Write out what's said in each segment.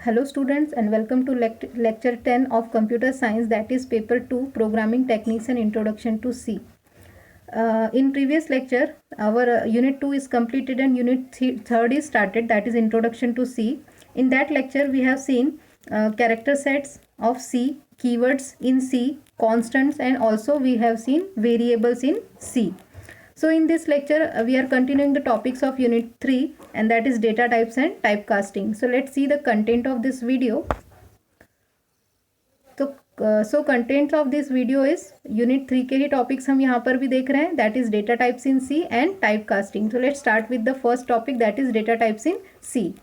Hello students and welcome to lecture 10 of computer science, that is paper 2 programming techniques and introduction to C. In previous lecture our unit 2 is completed and unit 3 is started, that is introduction to C. In that lecture we have seen character sets of C, keywords in C, constants, and also we have seen variables in C. So in this lecture we are continuing the topics of unit 3, and that is data types and typecasting. So let's see the content of this video. So content of this video is unit 3 के ही topics हम यहाँ पर भी देख रहे हैं, that is data types in C and typecasting. So let's start with the first topic, that is data types in C.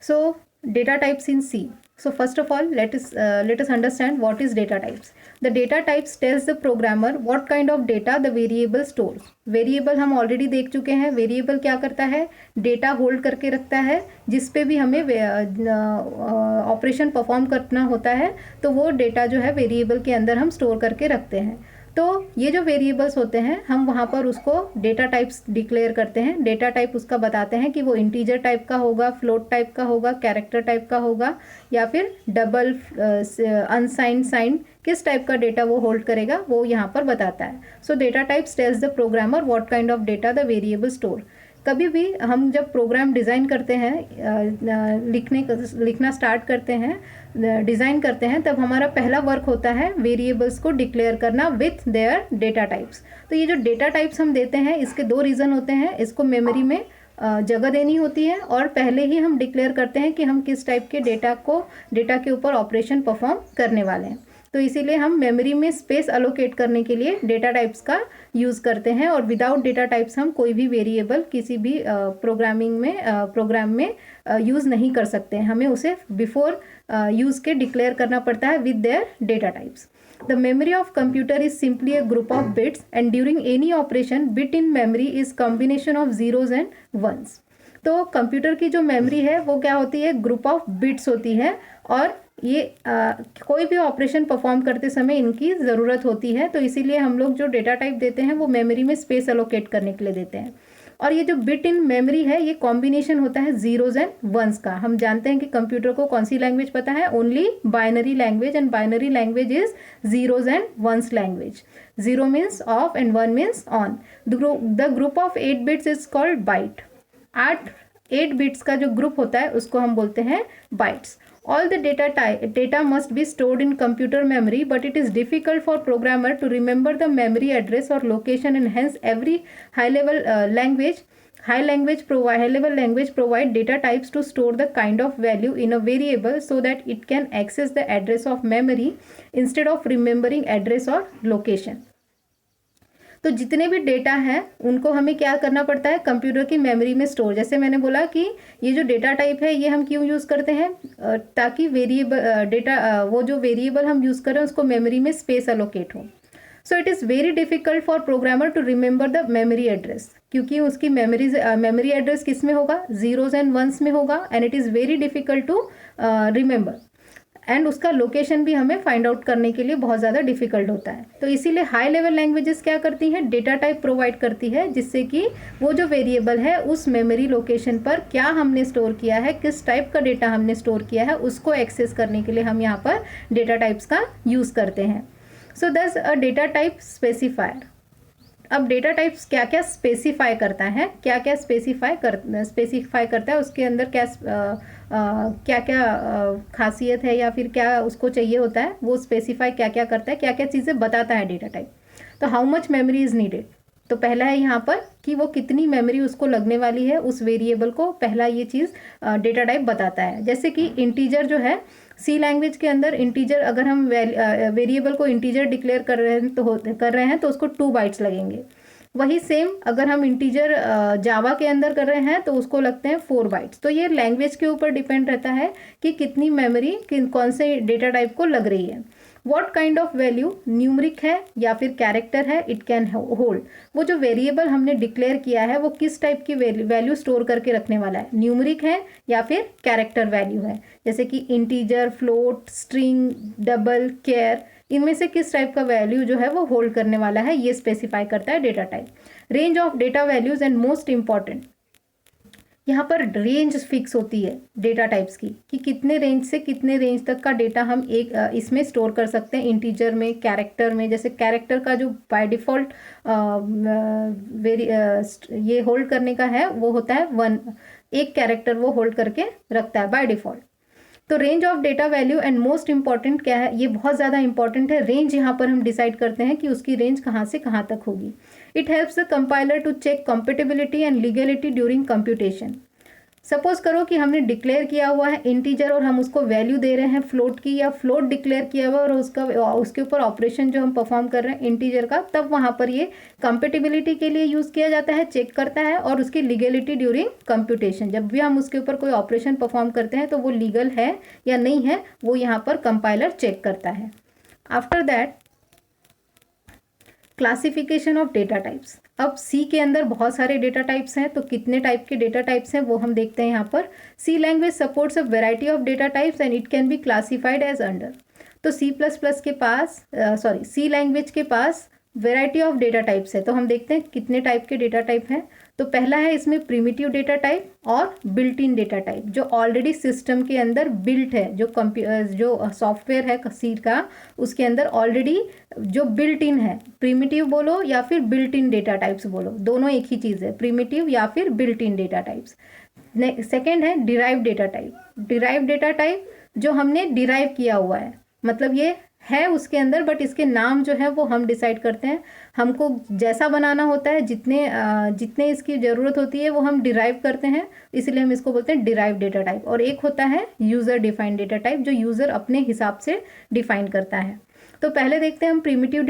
So data types in C. So first of all, let us understand what is data types. The data types tells the programmer what kind of data the variable stores. Variable हम already देख चुके हैं. Variable क्या करता है? Data hold करके रखता है, जिस पे भी हमें ऑपरेशन परफॉर्म करना होता है, तो वो डेटा जो है वेरिएबल के अंदर हम स्टोर करके रखते हैं. तो ये जो वेरिएबल्स होते हैं हम वहाँ पर उसको डेटा टाइप्स डिक्लेयर करते हैं. डेटा टाइप उसका बताते हैं कि वो इंटीजर टाइप का होगा, फ्लोट टाइप का होगा, कैरेक्टर टाइप का होगा, या फिर डबल, अनसाइंड, साइंड, किस टाइप का डेटा वो होल्ड करेगा वो यहाँ पर बताता है. सो data types tells the programmer what kind of data the variable store. कभी भी हम जब प्रोग्राम डिज़ाइन करते हैं, लिखना स्टार्ट करते हैं, डिज़ाइन करते हैं, तब हमारा पहला वर्क होता है वेरिएबल्स को डिक्लेयर करना विथ देयर डेटा टाइप्स. तो ये जो डेटा टाइप्स हम देते हैं इसके दो रीज़न होते हैं. इसको मेमोरी में जगह देनी होती है, और पहले ही हम डिक्लेयर करते हैं कि हम किस टाइप के डेटा के ऊपर ऑपरेशन परफॉर्म करने वाले हैं. तो इसीलिए हम मेमोरी में स्पेस अलोकेट करने के लिए डेटा टाइप्स का यूज़ करते हैं, और विदाउट डेटा टाइप्स हम कोई भी वेरिएबल किसी भी प्रोग्राम में यूज़ नहीं कर सकते हैं. हमें उसे बिफोर यूज़ के डिक्लेयर करना पड़ता है with their data types. The memory of computer is simply a group of bits, and during any operation bit in memory is combination of zeros and ones. तो कंप्यूटर की जो memory है वो क्या होती है? ग्रुप ऑफ बिट्स होती है, और ये कोई भी ऑपरेशन परफॉर्म करते समय इनकी ज़रूरत होती है. तो इसीलिए हम लोग जो डेटा टाइप देते हैं वो मेमोरी में स्पेस अलोकेट करने के लिए देते हैं. और ये जो बिट इन मेमोरी है ये कॉम्बिनेशन होता है जीरोज एंड वंस का. हम जानते हैं कि कंप्यूटर को कौन सी लैंग्वेज पता है? Only binary language, and binary language is zeros and ones language. Zero means off and one means on. The group of 8 bits is called byte. 8 bits का जो ग्रुप होता है उसको हम बोलते हैं bytes. All the data must be stored in computer memory, but it is difficult for programmer to remember the memory address or location, and hence every high-level language provide data types to store the kind of value in a variable so that it can access the address of memory instead of remembering address or location. तो जितने भी data हैं उनको हमें क्या करना पड़ता है? कंप्यूटर की मेमोरी में स्टोर. जैसे मैंने बोला कि ये जो डेटा टाइप है ये हम क्यों यूज़ करते हैं? ताकि वो जो वेरिएबल हम यूज़ कर रहे हैं उसको मेमोरी में स्पेस अलोकेट हो. So it is very difficult for programmer to remember the memory address, क्योंकि उसकी मेमोरी एड्रेस किस में होगा? जीरोज एंड वंस में होगा, and it is very difficult to remember. And उसका लोकेशन भी हमें फाइंड आउट करने के लिए बहुत ज़्यादा डिफिकल्ट होता है. तो इसीलिए हाई लेवल लैंग्वेजेस क्या करती हैं? डेटा टाइप प्रोवाइड करती है, जिससे कि वो जो वेरिएबल है उस मेमोरी लोकेशन पर क्या हमने स्टोर किया है, किस टाइप का डेटा हमने स्टोर किया है, उसको एक्सेस करने के लिए हम यहाँ पर डेटा टाइप्स का यूज़ करते हैं. सो दस अ डेटा टाइप स्पेसिफायर. अब डेटा टाइप्स क्या क्या स्पेसिफाई करता है, क्या क्या स्पेसिफाई करता है, उसके अंदर क्या क्या खासियत है या फिर क्या उसको चाहिए होता है, वो स्पेसिफाई क्या क्या करता है, क्या क्या चीज़ें बताता है डेटा टाइप. तो how much memory is needed. तो पहला है यहाँ पर कि वो कितनी मेमोरी उसको लगने वाली है उस वेरिएबल को. पहला ये चीज़ डेटा टाइप बताता है. जैसे कि इंटीजर जो है, सी लैंग्वेज के अंदर इंटीजर, अगर हम वेरिएबल को इंटीजर डिक्लेयर कर रहे हैं तो उसको 2 बाइट्स लगेंगे. वही सेम अगर हम इंटीजर जावा के अंदर कर रहे हैं तो उसको लगते हैं 4 बाइट्स. तो ये लैंग्वेज के ऊपर डिपेंड रहता है कि कितनी मेमोरी कौन से डेटा टाइप को लग रही है. What kind of value, numeric है या फिर कैरेक्टर है, इट कैन होल्ड. वो जो वेरिएबल हमने डिक्लेयर किया है वो किस टाइप की वैल्यू स्टोर करके रखने वाला है? न्यूमरिक है या फिर कैरेक्टर वैल्यू है. जैसे कि integer, float, string, double, care, इनमें से किस टाइप का वैल्यू जो है वो होल्ड करने वाला है, ये स्पेसिफाई करता है data type. Range of data values and most important, यहाँ पर रेंज फिक्स होती है डेटा टाइप्स की कि कितने रेंज से कितने रेंज तक का डेटा हम एक इसमें स्टोर कर सकते हैं, इंटीजर में, कैरेक्टर में। जैसे कैरेक्टर का जो बाय डिफ़ॉल्ट ये होल्ड करने का है वो होता है 1, एक कैरेक्टर वो होल्ड करके रखता है बाय डिफ़ॉल्ट। तो range of data value and most important क्या है, ये बहुत ज़्यादा इंपॉर्टेंट है। रेंज यहाँ पर हम डिसाइड करते हैं कि उसकी रेंज कहाँ से कहाँ तक होगी। It helps the compiler to check compatibility and legality during computation. Suppose करो कि हमने डिक्लेयर किया हुआ है इंटीजर और हम उसको वैल्यू दे रहे हैं फ्लोट की, या फ्लोट डिक्लेयर किया हुआ और उसके ऊपर ऑपरेशन जो हम परफॉर्म कर रहे हैं इंटीजर का, तब वहाँ पर ये कंपेटेबिलिटी के लिए यूज़ किया जाता है, चेक करता है, और उसकी लीगलिटी ड्यूरिंग कंप्यूटेशन। जब भी हम उसके ऊपर कोई ऑपरेशन परफॉर्म करते हैं तो वो लीगल है या नहीं है, वो यहाँ पर कंपाइलर चेक करता है। After that classification of data types. अब सी के अंदर बहुत सारे डेटा टाइप्स हैं, तो कितने टाइप के डेटा टाइप्स हैं वो हम देखते हैं यहाँ पर। C language supports a variety of data types and it can be classified as under. तो C++ के पास सी लैंग्वेज के पास वेराइटी ऑफ डेटा टाइप्स है। तो हम देखते हैं कितने टाइप के डेटा टाइप हैं। तो पहला है इसमें प्रिमिटिव डेटा टाइप और बिल्ट इन डेटा टाइप, जो ऑलरेडी सिस्टम के अंदर बिल्ट है, जो सॉफ्टवेयर है सी का, उसके अंदर ऑलरेडी जो बिल्ट इन है। प्रिमिटिव बोलो या फिर बिल्ट इन डेटा टाइप्स बोलो, दोनों एक ही चीज़ है, प्रिमिटिव या फिर built in data types. Second है derive data type. Derive data type जो हमने डिराइव किया हुआ है, मतलब ये है उसके अंदर, बट इसके नाम जो है वो हम डिसाइड करते हैं। हमको जैसा बनाना होता है, जितने इसकी ज़रूरत होती है वो हम डिराइव करते हैं, इसलिए हम इसको बोलते हैं डिराइव डेटा टाइप। और एक होता है यूज़र डिफाइंड डेटा टाइप, जो यूज़र अपने हिसाब से डिफाइन करता है। तो पहले देखते हैं हम प्रिमिटिव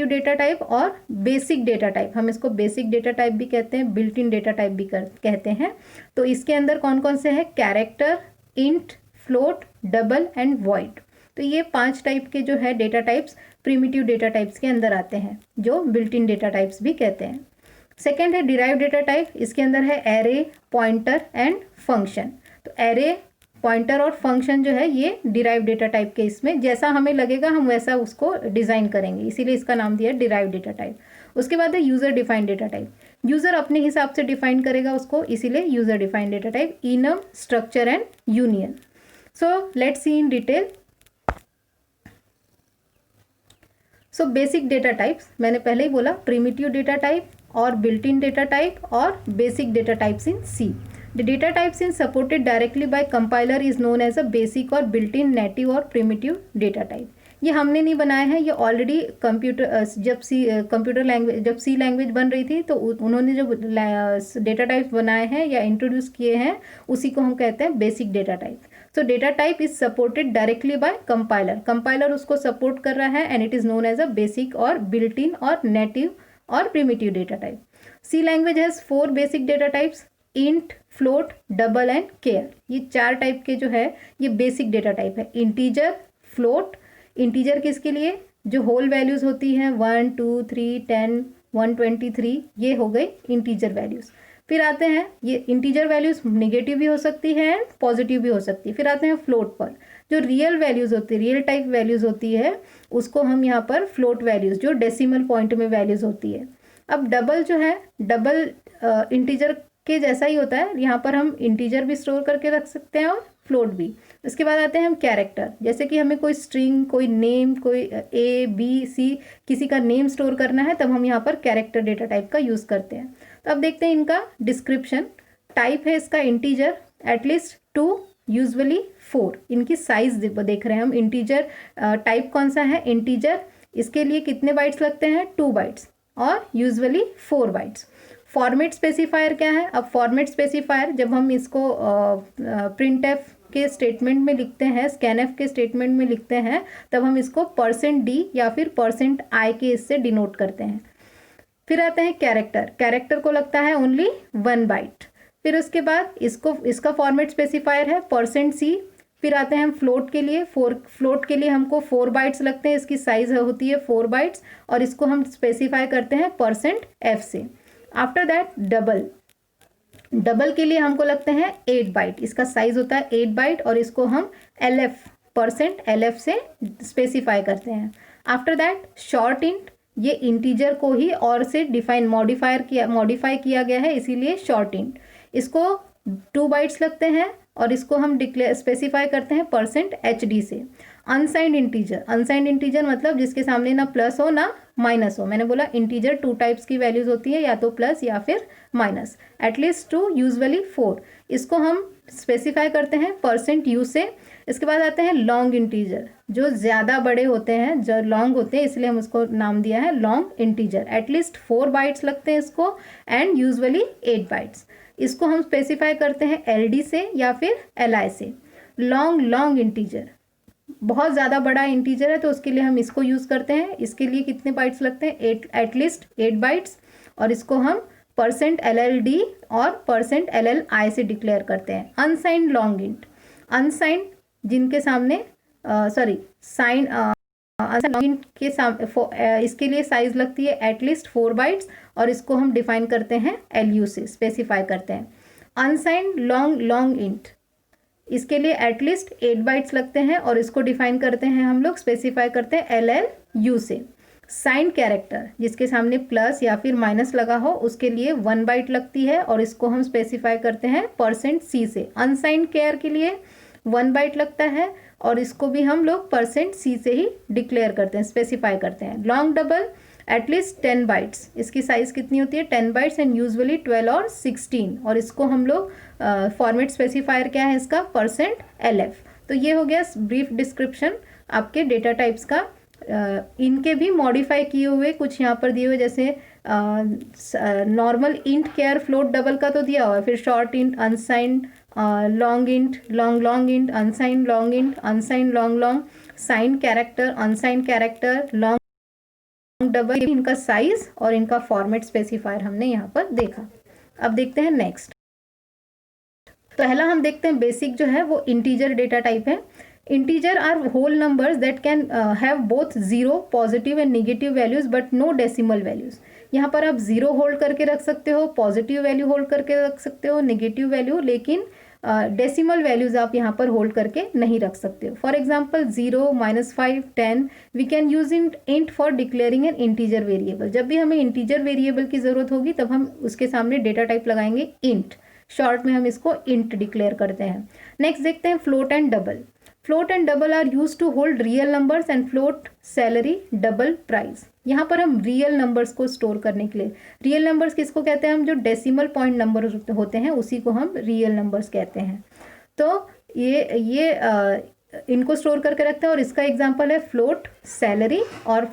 डेटा टाइप और बेसिक डेटा टाइप। हम इसको बेसिक डेटा टाइप भी कहते हैं, बिल्ट इन डेटा टाइप भी कहते हैं। तो इसके अंदर कौन कौन से हैं? Character, int, float, double and void. तो ये 5 टाइप के जो है data types primitive data types के अंदर आते हैं, जो बिल्ट इन डेटा टाइप्स भी कहते हैं। सेकेंड है डिराइव डेटा टाइप। इसके अंदर है एरे, पॉइंटर एंड फंक्शन। तो एरे, पॉइंटर और फंक्शन जो है ये डिराइव डेटा टाइप के, इसमें जैसा हमें लगेगा हम वैसा उसको डिज़ाइन करेंगे, इसीलिए इसका नाम दिया डिराइव डेटा टाइप। उसके बाद है user defined data type. User अपने हिसाब से डिफाइन करेगा उसको, इसीलिए user defined data type. Enum, structure and union. So let's see in detail. So basic data types मैंने पहले ही बोला, प्रिमिटिव डेटा टाइप और बिल्ट इन डेटा टाइप और basic data types in C. The data types in supported directly by compiler is known as a basic और built in, native और primitive data type. ये हमने नहीं बनाया है, ये ऑलरेडी जब सी लैंग्वेज बन रही थी तो उन्होंने जो डेटा टाइप्स बनाए हैं या इंट्रोड्यूस किए हैं उसी को हम कहते हैं basic data type. So data type is supported directly by compiler उसको सपोर्ट कर रहा है, and it is known as a basic और बिल्ट इन और नेटिव और primitive data type. C language has 4 basic data types, int, float, double and char. ये 4 type के जो है ये बेसिक डेटा टाइप है। इंटीजर, फ्लोट, इंटीजर किसके लिए? जो होल वैल्यूज़ होती हैं 1, 2, 3, 10, 123, ये हो गई इंटीजर वैल्यूज़। फिर आते हैं ये इंटीजर वैल्यूज़ निगेटिव भी हो सकती है एंड पॉजिटिव भी हो सकती है। फिर आते हैं फ्लोट पर, जो रियल वैल्यूज़ होती है, रियल टाइप वैल्यूज़ होती है, उसको हम यहाँ पर फ्लोट वैल्यूज़, जो डेसिमल पॉइंट में वैल्यूज़ होती है। अब डबल जो है, डबल इंटीजर के जैसा ही होता है, यहाँ पर हम इंटीजर भी स्टोर करके रख सकते हैं और फ्लोट भी। उसके बाद आते हैं हम कैरेक्टर, जैसे कि हमें कोई स्ट्रिंग, कोई नेम, कोई A, B, C किसी का नेम स्टोर करना है, तब हम यहाँ पर कैरेक्टर डेटा टाइप का यूज़ करते हैं। तो अब देखते हैं इनका डिस्क्रिप्शन। टाइप है इसका इंटीजर, एटलीस्ट 2, यूजुअली 4। इनकी साइज देख रहे हैं हम। इंटीजर टाइप कौन सा है? इंटीजर। इसके लिए कितने बाइट्स लगते हैं? 2 बाइट्स और यूजुअली 4 बाइट्स। फॉर्मेट स्पेसिफायर क्या है? अब फॉर्मेट स्पेसिफायर जब हम इसको प्रिंटएफ के स्टेटमेंट में लिखते हैं, स्कैनएफ के स्टेटमेंट में लिखते हैं, तब हम इसको %d या फिर %i के इससे डिनोट करते हैं। फिर आते हैं कैरेक्टर को लगता है ओनली 1 बाइट। फिर उसके बाद इसका फॉर्मेट स्पेसिफायर है %c। फिर आते हैं हम फ्लोट के लिए। फ्लोट के लिए हमको 4 बाइट्स लगते हैं, इसकी साइज होती है 4 बाइट्स और इसको हम स्पेसिफाई करते हैं %f से। आफ्टर दैट डबल के लिए हमको लगते हैं 8 बाइट, इसका साइज होता है 8 बाइट और इसको हम %lf से स्पेसिफाई करते हैं। आफ्टर दैट शॉर्ट इंट, ये इंटीजर को ही और से मॉडिफाई किया गया है, इसीलिए शॉर्ट इंट। इसको 2 बाइट्स लगते हैं और इसको हम स्पेसिफाई करते हैं %hd से। अनसाइंड इंटीजर मतलब जिसके सामने ना प्लस हो ना माइनस हो। मैंने बोला इंटीजर 2 टाइप्स की वैल्यूज होती है, या तो प्लस या फिर माइनस, एटलीस्ट 2 यूजुअली 4। इसको हम स्पेसिफाई करते हैं %u से। इसके बाद आते हैं लॉन्ग इंटीजर, जो ज़्यादा बड़े होते हैं, जो लॉन्ग होते हैं, इसलिए हम उसको नाम दिया है लॉन्ग इंटीजर। एटलीस्ट 4 बाइट्स लगते हैं इसको एंड यूजुअली 8 बाइट्स। इसको हम स्पेसिफाई करते हैं LD से या फिर LI से। लॉन्ग इंटीजर बहुत ज़्यादा बड़ा इंटीजर है तो उसके लिए हम इसको यूज़ करते हैं। इसके लिए कितने बाइट्स लगते हैं? एटलीस्ट 8 बाइट्स, और इसको हम %LLD और %LLI से डिक्लेयर करते हैं। अनसाइंड लॉन्ग इंट, अनसाइंड जिनके सामने साइन लॉन्ग इंट के सामने इसके लिए साइज लगती है एटलीस्ट 4 बाइट्स, और इसको हम डिफाइन करते हैं LU से, स्पेसिफाई करते हैं। अनसाइंड लॉन्ग इंट, इसके लिए एटलीस्ट 8 बाइट्स लगते हैं और इसको डिफाइन करते हैं हम लोग, स्पेसिफाई करते हैं LLU से। साइंड कैरेक्टर जिसके सामने प्लस या फिर माइनस लगा हो, उसके लिए 1 बाइट लगती है और इसको हम स्पेसिफाई करते हैं %C से। अनसाइंड केयर के लिए 1 बाइट लगता है और इसको भी हम लोग %C से ही डिक्लेयर करते हैं, स्पेसिफाई करते हैं। लॉन्ग डबल एटलीस्ट 10 बाइट्स, इसकी साइज़ कितनी होती है? 10 बाइट्स एंड यूजुअली 12 और 16, और इसको हम लोग फॉर्मेट स्पेसिफायर क्या है इसका? %LF। तो ये हो गया ब्रीफ डिस्क्रिप्शन आपके डेटा टाइप्स का। इनके भी मॉडिफाई किए हुए कुछ यहाँ पर दिए हुए, जैसे normal int care float double का तो दिया हुआ है, फिर short int, unsigned long int, long int, unsigned long int, unsigned long, signed character, unsigned character, long double, इनका साइज और इनका फॉर्मेट स्पेसिफायर हमने यहाँ पर देखा। अब देखते हैं नेक्स्ट। पहला हम देखते हैं बेसिक जो है वो इंटीजर डेटा टाइप है। Integer are whole numbers that can have both 0 positive and negative values but no decimal values. यहाँ पर आप 0 होल्ड करके रख सकते हो, पॉजिटिव वैल्यू होल्ड करके रख सकते हो, नेगेटिव वैल्यू, लेकिन डेसिमल वैल्यूज आप यहाँ पर होल्ड करके नहीं रख सकते हो। For example 0, -5, 10 we can use int for declaring an integer variable. जब भी हमें इंटीजर वेरिएबल की जरूरत होगी तब हम उसके सामने डेटा टाइप लगाएंगे इंट, शॉर्ट में हम इसको इंट डिक्लेयर करते हैं। नेक्स्ट देखते हैं float and double. Float and double are use to hold real numbers and float salary, double price. यहाँ पर हम रियल नंबर्स को स्टोर करने के लिए, रियल नंबर्स किसको कहते हैं? हम जो डेसिमल पॉइंट नंबर होते हैं उसी को हम रियल नंबर्स कहते हैं। तो ये इनको स्टोर करके रखते हैं, और इसका एग्जांपल है फ्लोट सैलरी और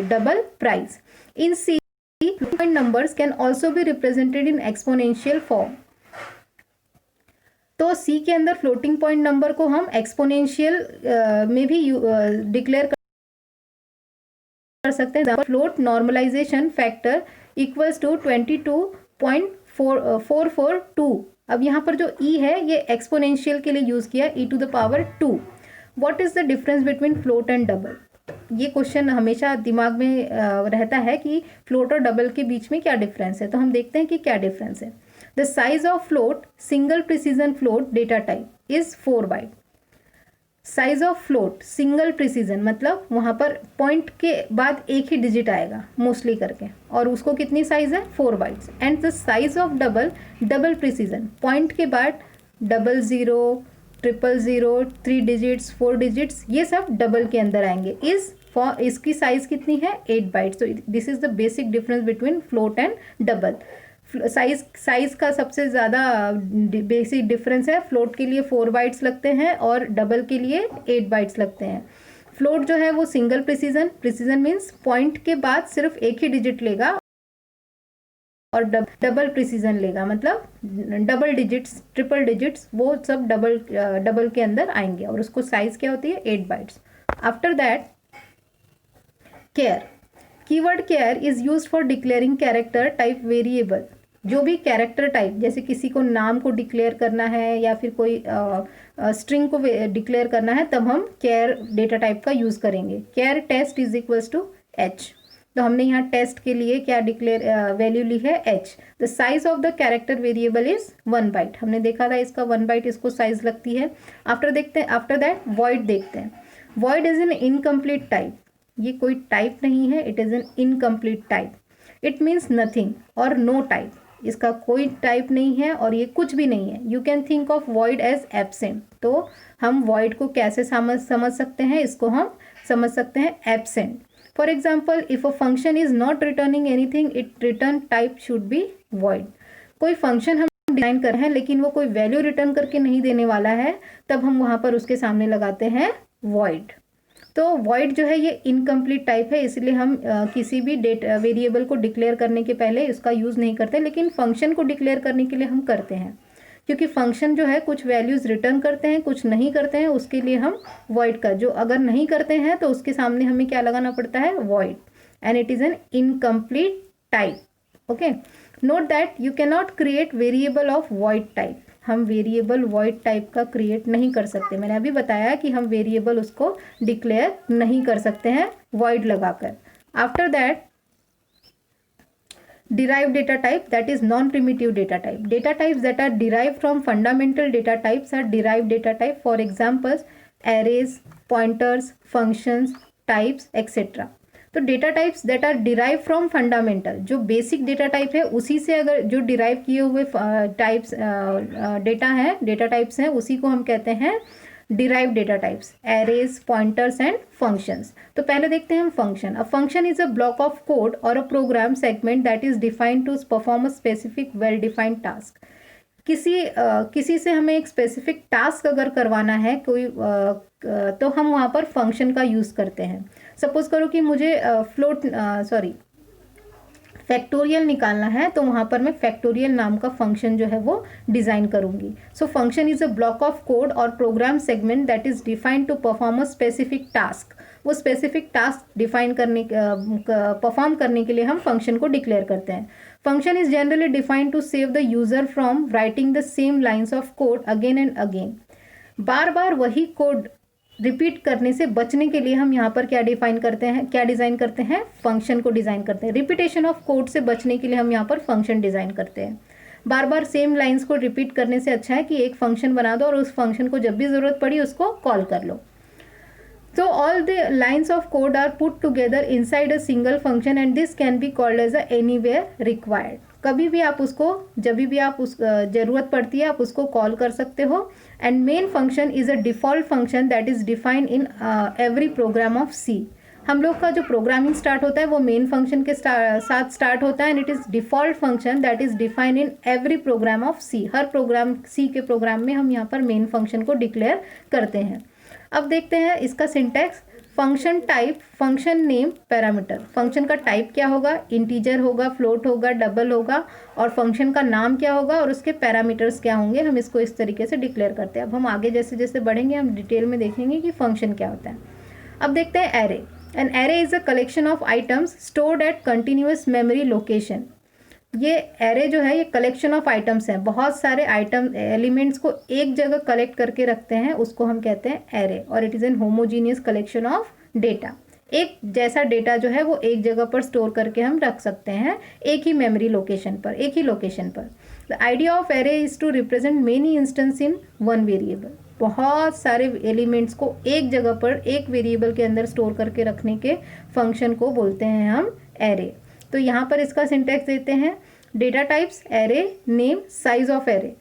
double price. In C point numbers can also be represented in exponential form. तो सी के अंदर फ्लोटिंग पॉइंट नंबर को हम एक्सपोनेंशियल में भी डिक्लेयर कर सकते हैं। Float normalization factor equals to 22.442। अब यहाँ पर जो ई है ये एक्सपोनेंशियल के लिए यूज किया, e⁻²। What is the difference between float and double? ये क्वेश्चन हमेशा दिमाग में रहता है कि फ्लोट और डबल के बीच में क्या डिफरेंस है। तो हम देखते हैं कि क्या डिफरेंस है। The size of float single precision float data type is 4 byte. Size of float single precision मतलब वहाँ पर पॉइंट के बाद एक ही डिजिट आएगा मोस्टली करके, और उसको कितनी साइज है? 4 bytes. And the size of double precision, point के बाद 00, 000, 3 डिजिट्स, 4 डिजिट्स, ये सब डबल के अंदर आएंगे। इसकी साइज कितनी है? 8 बाइट्स। तो this is the basic difference between float and double. Size का सबसे ज़्यादा बेसिक डिफरेंस है, फ्लोट के लिए 4 बाइट्स लगते हैं और डबल के लिए 8 बाइट्स लगते हैं। फ्लोट जो है वो सिंगल प्रिसीजन मीन्स पॉइंट के बाद सिर्फ एक ही डिजिट लेगा, और डबल प्रिसीजन लेगा मतलब डबल डिजिट्स, ट्रिपल डिजिट्स, वो सब डबल के अंदर आएंगे, और उसको साइज क्या होती है? 8 bytes. After that care, keyword care is used for declaring character type variable. जो भी कैरेक्टर टाइप, जैसे किसी को नाम को डिक्लेयर करना है या फिर कोई स्ट्रिंग को डिक्लेयर करना है, तब हम केयर डेटा टाइप का यूज़ करेंगे। Char test is equals to h। तो हमने यहाँ टेस्ट के लिए क्या डिक्लेयर वैल्यू ली है? h। The size of the character variable is 1 byte. हमने देखा था इसका 1 बाइट इसको साइज लगती है। आफ्टर दैट वॉइड देखते हैं। Void is an incomplete type. ये कोई टाइप नहीं है, it is an incomplete type. It means nothing और नो टाइप। इसका कोई टाइप नहीं है और ये कुछ भी नहीं है। You can think of void as absent. तो हम void को कैसे समझ सकते हैं, इसको हम समझ सकते हैं absent. For example, if a function is not returning anything, it return type should be void। कोई फंक्शन हम डिजाइन कर रहे हैं लेकिन वो कोई वैल्यू रिटर्न करके नहीं देने वाला है, तब हम वहां पर उसके सामने लगाते हैं void। तो void जो है ये इनकम्प्लीट टाइप है, इसलिए हम किसी भी वेरिएबल को डिक्लेयर करने के पहले इसका यूज़ नहीं करते, लेकिन फंक्शन को डिक्लेयर करने के लिए हम करते हैं, क्योंकि फंक्शन जो है कुछ वैल्यूज़ रिटर्न करते हैं, कुछ नहीं करते हैं। उसके लिए हम void का जो अगर नहीं करते हैं तो उसके सामने हमें क्या लगाना पड़ता है, void, and it is an incomplete type. Okay, note that you can not create variable of void type. हम वेरिएबल void टाइप का क्रिएट नहीं कर सकते। मैंने अभी बताया कि हम वेरिएबल उसको डिक्लेयर नहीं कर सकते हैं void लगाकर। After that, derived data type, that is non-primitive data type. Data types that are derived from fundamental data types are derived data type. For examples, arrays, pointers, functions, types, etc. तो data types that are derive from fundamental, जो basic data type है उसी से अगर जो derive किए हुए types data types हैं उसी को हम कहते हैं derive data types, arrays, pointers and functions. तो पहले देखते हैं हम function. A function is a block of code और a program segment that is defined to perform a specific well defined task. किसी से हमें एक स्पेसिफिक टास्क अगर करवाना है कोई तो हम वहाँ पर फंक्शन का यूज़ करते हैं। सपोज करो कि मुझे फैक्टोरियल निकालना है, तो वहाँ पर मैं फैक्टोरियल नाम का फंक्शन जो है वो डिज़ाइन करूँगी। So function is a block of code और program segment that is defined to perform a specific task. वो स्पेसिफिक टास्क परफॉर्म करने के लिए हम फंक्शन को डिक्लेयर करते हैं। Function is generally defined to save the user from writing the same lines of code again and again. बार बार वही कोड रिपीट करने से बचने के लिए हम यहाँ पर क्या डिजाइन करते हैं, फंक्शन को डिज़ाइन करते हैं। रिपीटेशन ऑफ कोड से बचने के लिए हम यहाँ पर फंक्शन डिज़ाइन करते हैं। बार बार सेम लाइंस को रिपीट करने से अच्छा है कि एक फंक्शन बना दो और उस फंक्शन को जब भी ज़रूरत पड़ी उसको कॉल कर लो। So all the lines of code are put together inside a single function and this can be called as a anywhere required. कभी भी आप उसको जब भी आप उस ज़रूरत पड़ती है आप उसको कॉल कर सकते हो। And main function is a default function that is defined in every program of C. हम लोग का जो प्रोग्रामिंग स्टार्ट होता है वो मेन फंक्शन के साथ स्टार्ट होता है and it is default function that is defined in every program of C. हर प्रोग्राम सी के प्रोग्राम में हम यहाँ पर मेन फंक्शन को डिक्लेयर करते हैं। अब देखते हैं इसका syntax. Function type, function name, parameter. Function का टाइप क्या होगा, इंटीजर होगा, फ्लोट होगा, डबल होगा, और फंक्शन का नाम क्या होगा और उसके पैरामीटर्स क्या होंगे। हम इसको इस तरीके से डिक्लेयर करते हैं। अब हम आगे जैसे जैसे बढ़ेंगे हम डिटेल में देखेंगे कि फंक्शन क्या होता है। अब देखते हैं array. An array is a collection of items stored at continuous memory location. ये एरे जो है ये कलेक्शन ऑफ आइटम्स हैं, बहुत सारे आइटम एलिमेंट्स को एक जगह कलेक्ट करके रखते हैं, उसको हम कहते हैं एरे। और it is an homogeneous collection of data. एक जैसा डेटा जो है वो एक जगह पर स्टोर करके हम रख सकते हैं एक ही मेमोरी लोकेशन पर, एक ही लोकेशन पर। The idea of array is to represent many instance in one variable. बहुत सारे एलिमेंट्स को एक जगह पर एक वेरिएबल के अंदर स्टोर करके रखने के फंक्शन को बोलते हैं हम एरे। तो यहाँ पर इसका सिंटैक्स देते हैं। Data types, array, name, size of array.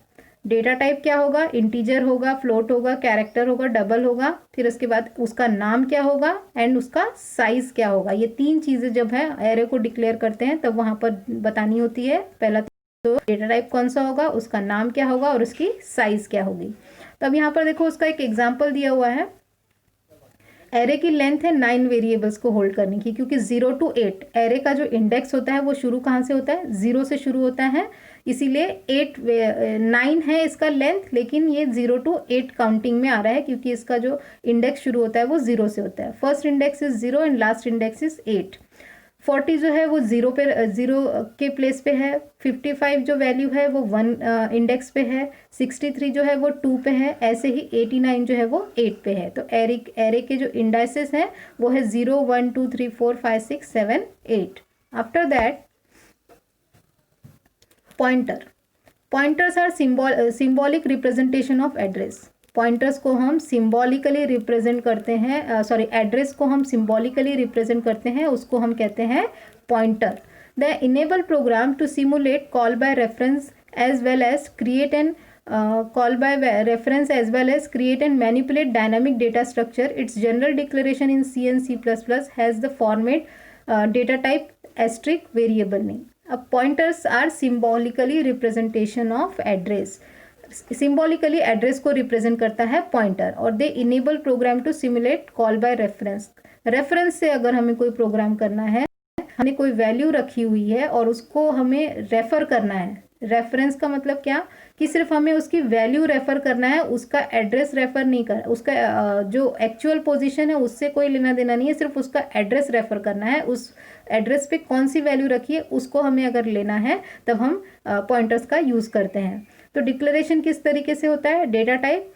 Data type क्या होगा, इंटीजर होगा, फ्लोट होगा, कैरेक्टर होगा, डबल होगा, फिर उसके बाद उसका नाम क्या होगा एंड उसका साइज क्या होगा। ये तीन चीज़ें जब है एरे को डिक्लेयर करते हैं तब वहाँ पर बतानी होती है। पहला तो डेटा टाइप कौन सा होगा, उसका नाम क्या होगा और उसकी साइज क्या होगी। तो अब यहाँ पर देखो उसका एक एग्जाम्पल दिया हुआ है। एरे की लेंथ है 9 वेरिएबल्स को होल्ड करने की, क्योंकि 0 to 8 एरे का जो इंडेक्स होता है वो शुरू कहाँ से होता है, 0 से शुरू होता है, इसीलिए 9 है इसका लेंथ, लेकिन ये 0 to 8 काउंटिंग में आ रहा है क्योंकि इसका जो इंडेक्स शुरू होता है वो 0 से होता है। First index is 0 and last index is 8। 40 जो है वो 0 के प्लेस पे है। 55 जो वैल्यू है वो 1 इंडेक्स पे है। 63 जो है वो 2 पे है। ऐसे ही 89 जो है वो 8 पे है। तो एरे के जो इंडाइसेस हैं वो है 0, 1, 2, 3, 4, 5, 6, 7, 8। After that pointers are symbolic representation of address. Pointers को हम सिंबॉलिकली रिप्रेजेंट करते हैं, एड्रेस को हम सिंबॉलिकली रिप्रेजेंट करते हैं, उसको हम कहते हैं pointer. The enable program to simulate call by reference as well as create and call by reference as well as create and manipulate dynamic data structure. Its general declaration in C and C++ has the format data type asterisk variable name. Pointers are symbolically representation of address. Symbolically address को represent करता है pointer. और they enable program to simulate call by reference. Reference से अगर हमें कोई programme करना है, हमने कोई वैल्यू रखी हुई है और उसको हमें रेफर करना है. रेफरेंस का मतलब क्या कि सिर्फ हमें उसकी वैल्यू रेफर करना है, उसका एड्रेस रेफर नहीं कर, उसका जो एक्चुअल पोजीशन है उससे कोई लेना देना नहीं है, सिर्फ उसका एड्रेस रेफर करना है. उस एड्रेस पे कौन सी वैल्यू रखी है उसको हमें अगर लेना है तब हम पॉइंटर्स का यूज़ करते हैं. तो डिक्लेरेशन किस तरीके से होता है? Data type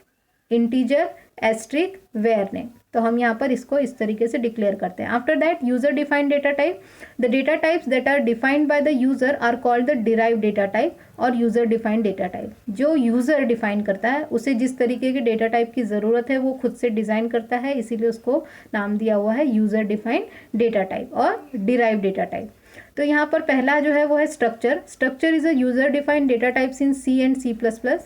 integer asterisk var name. तो हम यहाँ पर इसको इस तरीके से डिक्लेयर करते हैं. After that user defined data type. The data types that are defined by the user are called the derived data type और यूजर डिफाइंड डेटा टाइप. जो यूजर डिफाइन करता है उसे जिस तरीके के डेटा टाइप की ज़रूरत है वो खुद से डिज़ाइन करता है, इसीलिए उसको नाम दिया हुआ है यूजर डिफाइंड डेटा टाइप और डिराइव्ड डेटा टाइप. तो यहाँ पर पहला जो है वो है structure. Structure is a user defined data types in C and C++.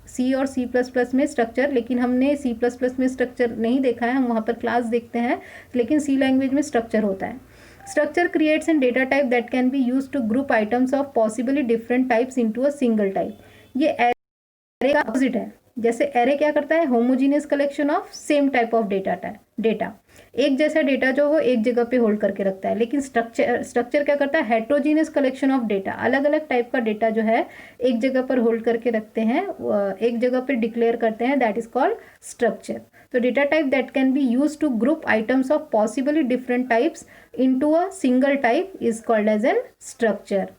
C और C++ में स्ट्रक्चर, लेकिन हमने C++ में स्ट्रक्चर नहीं देखा है, हम वहाँ पर क्लास देखते हैं, लेकिन सी लैंग्वेज में स्ट्रक्चर होता है. Structure creates an data type that can be use to group items of possibly different types into a single type. ये एरे का अपोजिट है. जैसे एरे क्या करता है? Homogeneous collection of same type of data. एक जैसा डेटा जो वो एक जगह पे होल्ड करके रखता है. लेकिन स्ट्रक्चर क्या करता है? Heterogeneous collection of data. अलग अलग टाइप का डेटा जो है एक जगह पर होल्ड करके रखते हैं, एक जगह पर डिक्लेयर करते हैं, दैट इज कॉल्ड स्ट्रक्चर. तो data type that can be use to group items of possibly different types into a single type is called as an structure.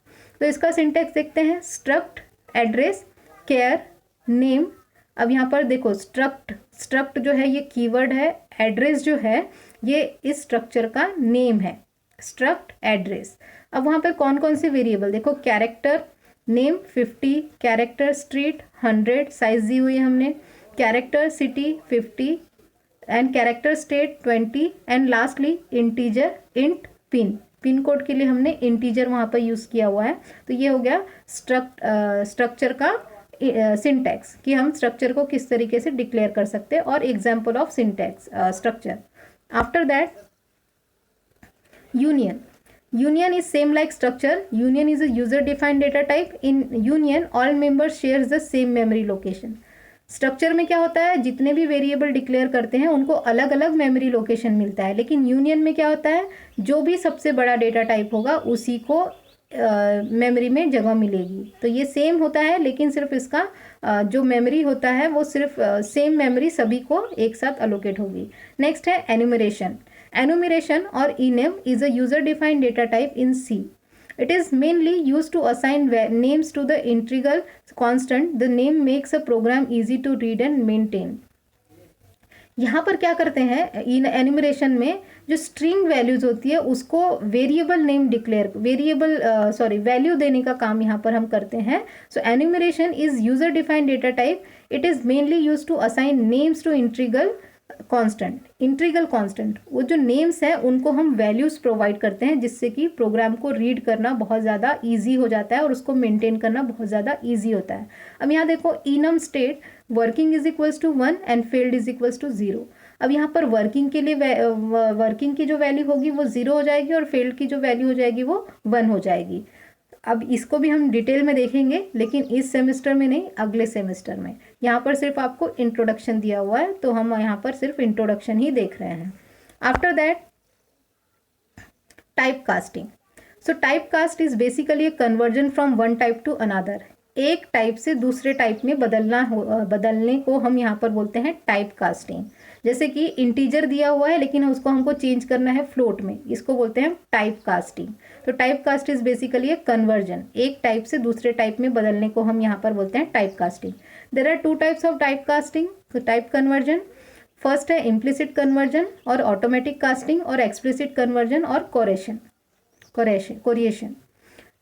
तो इसका सिंटेक्स देखते हैं. Struct address char name. अब यहाँ पर देखो struct जो है ये कीवर्ड है, एड्रेस जो है ये इस स्ट्रक्चर का नेम है. Struct address. अब वहाँ पर कौन कौन से वेरिएबल देखो. Character name 50, character street 100, size दी हुई है हमने. Character city 50 and character state 20 and lastly integer int pin code के लिए हमने इंटीजर वहाँ पर यूज़ किया हुआ है. तो ये हो गया स्ट्रक्चर का सिंटैक्स कि हम स्ट्रक्चर को किस तरीके से डिक्लेयर कर सकते हैं और example of syntax structure. After that union is same like structure. Union is a user defined data type. In union all members shares the same memory location. Structure में क्या होता है? जितने भी वेरिएबल डिक्लेयर करते हैं उनको अलग अलग मेमोरी लोकेशन मिलता है. लेकिन यूनियन में क्या होता है? जो भी सबसे बड़ा डेटा टाइप होगा उसी को मेमोरी में जगह मिलेगी. तो ये सेम होता है, लेकिन सिर्फ इसका जो मेमोरी होता है वो सिर्फ सेम मेमोरी सभी को एक साथ अलोकेट होगी. नेक्स्ट है enumeration. Enumeration or enum is a user-defined data type in C. It is mainly used to assign names to the integral constant. The name makes a program easy to read and maintain. यहाँ पर क्या करते हैं? Enumeration में जो string values होती है उसको वेरिएबल नेम वैल्यू देने का काम यहाँ पर हम करते हैं. So enumeration is user defined data type. It is mainly use to assign names to integral constant. वो जो नेम्स हैं उनको हम वैल्यूज प्रोवाइड करते हैं जिससे कि प्रोग्राम को रीड करना बहुत ज़्यादा इजी हो जाता है और उसको मेंटेन करना बहुत ज़्यादा इजी होता है. अब यहाँ देखो enum state working is equals to 1 and failed is equals to 0. अब यहाँ पर वर्किंग के लिए वर्किंग की जो वैल्यू होगी वो 0 हो जाएगी और फेल्ड की जो वैल्यू हो जाएगी वो 1 हो जाएगी. अब इसको भी हम डिटेल में देखेंगे, लेकिन इस सेमेस्टर में नहीं, अगले सेमेस्टर में. यहाँ पर सिर्फ आपको इंट्रोडक्शन दिया हुआ है, तो हम यहाँ पर सिर्फ इंट्रोडक्शन ही देख रहे हैं. After that type casting. So type cast is basically a conversion from one type to another. एक टाइप से दूसरे टाइप में बदलने को हम यहाँ पर बोलते हैं टाइप कास्टिंग. जैसे कि इंटीजर दिया हुआ है लेकिन उसको हमको चेंज करना है फ्लोट में, इसको बोलते हैं टाइप कास्टिंग. तो type cast is basically a conversion. एक टाइप से दूसरे टाइप में बदलने को हम यहाँ पर बोलते हैं type casting. There are 2 types of type casting. तो टाइप कन्वर्जन फर्स्ट है इम्प्लिसिट कन्वर्जन और ऑटोमेटिक कास्टिंग, और एक्सप्लिसिट कन्वर्जन और कोरिएशन.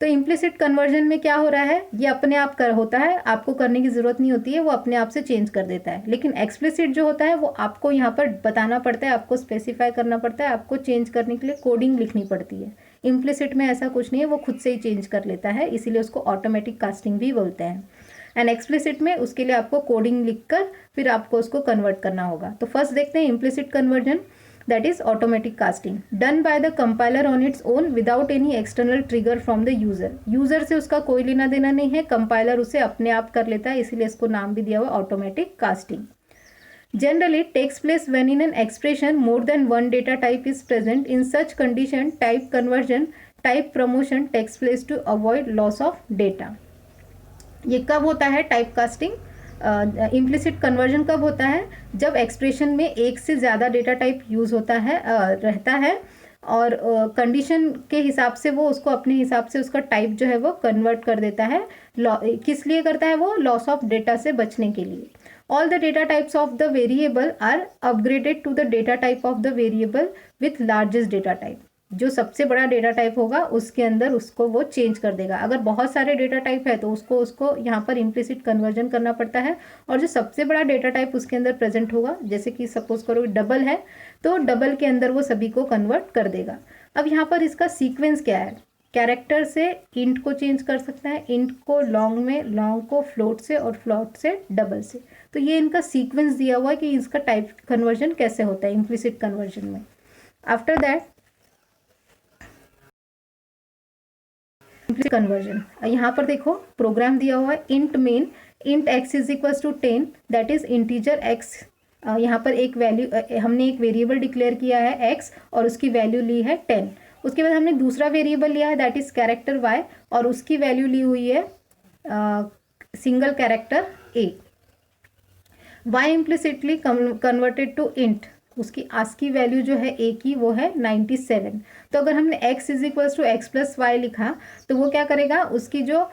तो इम्प्लिसिट कन्वर्जन में क्या हो रहा है? ये अपने आप होता है, आपको करने की ज़रूरत नहीं होती है, वो अपने आप से चेंज कर देता है. लेकिन एक्सप्लिसिट जो होता है वो आपको यहाँ पर बताना पड़ता है, आपको स्पेसिफाई करना पड़ता है, आपको चेंज करने के लिए कोडिंग लिखनी पड़ती है. इम्प्लिसिट में ऐसा कुछ नहीं है, वो खुद से ही चेंज कर लेता है, इसीलिए उसको ऑटोमेटिक कास्टिंग भी बोलते हैं। एंड एक्सप्लिसिट में उसके लिए आपको कोडिंग लिखकर फिर आपको उसको कन्वर्ट करना होगा। तो फर्स्ट देखते हैं implicit conversion, that is automatic casting done by the compiler on its own without any external trigger from the user. User से उसका कोई लेना देना नहीं है, कंपाइलर उसे अपने आप कर लेता है, इसीलिए इसको नाम भी दिया हुआ automatic casting. Generally, it takes place when in an expression more than one data type is present. In such condition, type conversion, type promotion takes place to avoid loss of data. ये कब होता है type casting? Implicit conversion कब होता है? जब expression में एक से ज़्यादा डेटा टाइप यूज़ होता है रहता है और कंडीशन के हिसाब से वो उसको अपने हिसाब से उसका टाइप जो है वो कन्वर्ट कर देता है। किस लिए करता है वो? लॉस ऑफ डेटा से बचने के लिए। All the data types of the variable are upgraded to the data type of the variable with largest data type. जो सबसे बड़ा डेटा टाइप होगा उसके अंदर उसको वो चेंज कर देगा। अगर बहुत सारे डेटा टाइप है तो उसको यहाँ पर इम्प्लिसिट कन्वर्जन करना पड़ता है, और जो सबसे बड़ा डेटा टाइप उसके अंदर प्रेजेंट होगा, जैसे कि सपोज करो डबल है तो डबल के अंदर वो सभी को कन्वर्ट कर देगा। अब यहाँ पर इसका सीक्वेंस क्या है? कैरेक्टर से इंट को चेंज कर सकता है, इंट को लॉन्ग में, लॉन्ग को फ्लोट से और फ्लोट से डबल से। तो ये इनका सीक्वेंस दिया हुआ है कि इसका टाइप कन्वर्जन कैसे होता है इम्प्लिसिट कन्वर्जन में। आफ्टर दैट इम्प्लिसिट कन्वर्जन, यहाँ पर देखो प्रोग्राम दिया हुआ है int main, int x is equals to 10, that is integer x. यहाँ पर एक वैल्यू, हमने एक वेरिएबल डिक्लेयर किया है एक्स और उसकी वैल्यू ली है 10। उसके बाद हमने दूसरा वेरिएबल लिया है दैट इज कैरेक्टर वाई और उसकी वैल्यू ली हुई है single character a. Y implicitly converted to int, उसकी आस्की वैल्यू जो है ए की वो है 97। तो अगर हमने x is equals to x plus y लिखा तो वो क्या करेगा, उसकी जो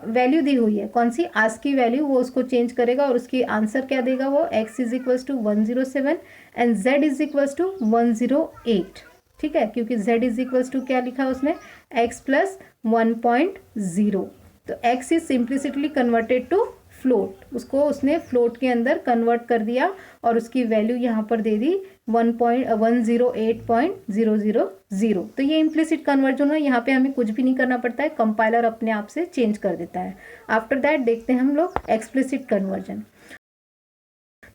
वैल्यू दी हुई है कौन सी आस्की वैल्यू, वो उसको चेंज करेगा और उसकी आंसर क्या देगा वो x is equals to 107 and z is equals to 108। ठीक है, क्योंकि z इज इक्वल्स टू क्या लिखा उसने x प्लस 1.0। तो x is implicitly converted to float, उसको उसने फ्लोट के अंदर कन्वर्ट कर दिया और उसकी वैल्यू यहाँ पर दे दी 108.000। तो ये इम्प्लिसिट कन्वर्जन है, यहाँ पे हमें कुछ भी नहीं करना पड़ता है, कंपाइलर अपने आप से चेंज कर देता है। आफ्टर दैट देखते हैं हम लोग एक्सप्लिसिट कन्वर्जन।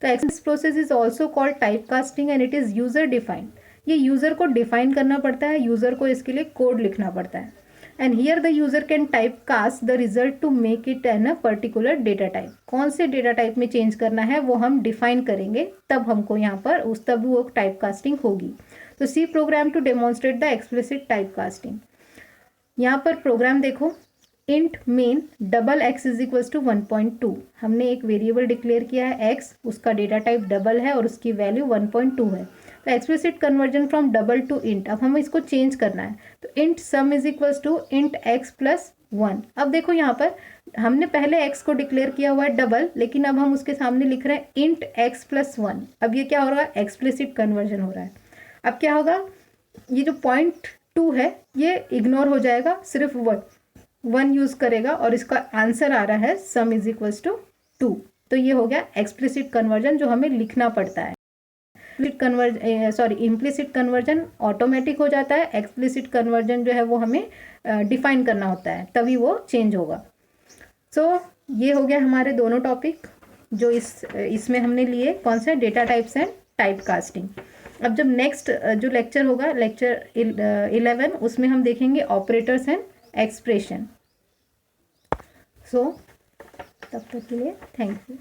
तो x process is also called type casting and it is user defined. ये यूज़र को डिफाइन करना पड़ता है, यूज़र को इसके लिए कोड लिखना पड़ता है। And here the user can type cast the result to make it an a particular data type. कौन से डेटा टाइप में चेंज करना है वो हम डिफाइन करेंगे, तब हमको यहाँ पर तब वो टाइप कास्टिंग होगी। तो C program to demonstrate the explicit type casting. यहाँ पर प्रोग्राम देखो, int main double x is equals to 1.2। हमने एक वेरिएबल डिक्लेयर किया है एक्स, उसका डेटा टाइप डबल है और उसकी वैल्यू 1.2 है। तो explicit conversion from double to int, अब हमें इसको चेंज करना है। तो int sum is equals to int x plus 1। अब देखो यहाँ पर हमने पहले एक्स को डिक्लेयर किया हुआ है डबल, लेकिन अब हम उसके सामने लिख रहे हैं इंट एक्स प्लस 1। अब ये क्या हो रहा है, एक्सप्लिसिट कन्वर्जन हो रहा है। अब क्या होगा, ये जो 0.2 है ये इग्नोर हो जाएगा, सिर्फ 1 यूज करेगा और इसका आंसर आ रहा है सम इज इक्वल्स टू 2। तो ये हो गया एक्सप्लिसिट कन्वर्जन जो हमें लिखना पड़ता है। इम्प्लिसिट कन्वर्जन ऑटोमेटिक हो जाता है, एक्सप्लिसिट कन्वर्जन जो है वो हमें डिफाइन करना होता है, तभी वो चेंज होगा। सो ये हो गया हमारे दोनों टॉपिक जो इसमें हमने लिए, कौन सा, data types and type casting. अब जब नेक्स्ट जो लेक्चर होगा, लेक्चर 11, उसमें हम देखेंगे ऑपरेटर्स एंड एक्सप्रेशन। सो तब तक के लिए थैंक यू।